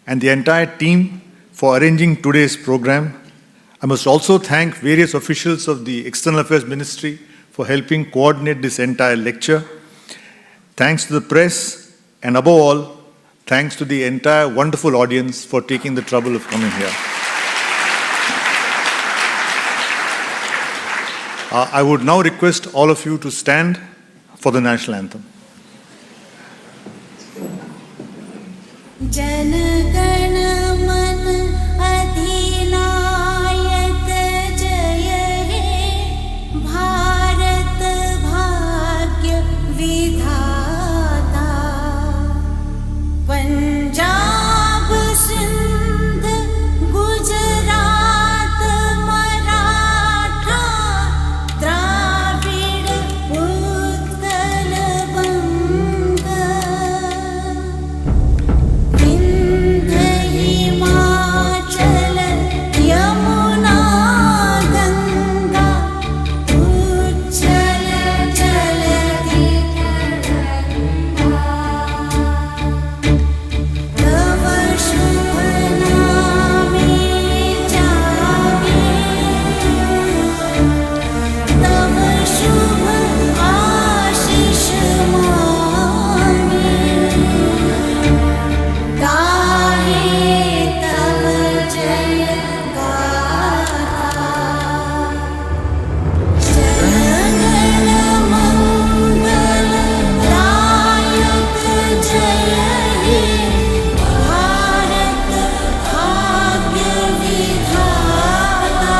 and the entire team for arranging today's program. I must also thank various officials of the External Affairs Ministry for helping coordinate this entire lecture. Thanks to the press, and above all, thanks to the entire wonderful audience for taking the trouble of coming here. I would now request all of you to stand for the national anthem. Jana Gana मन अधिनायक जय हे भारत भाग्य विधाता पंजाब सिंध गुजरात मराठा द्राविड़ उत्कल बंग विंध्य हिमाचल यमुना गंगा उच्चल जलधि तव शुभ नामे जागे तव शुभ आशीष मांगे गाहे तव जय गाथा जनगण मंगल दायक जय हे भारत भाग्य विधाता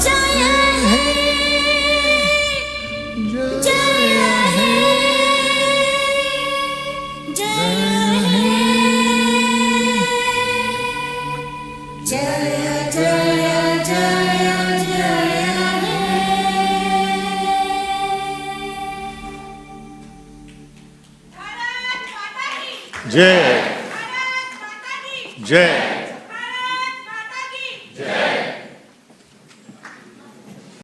जय हे जय हे जय जय जय जय जय Jai. Jai.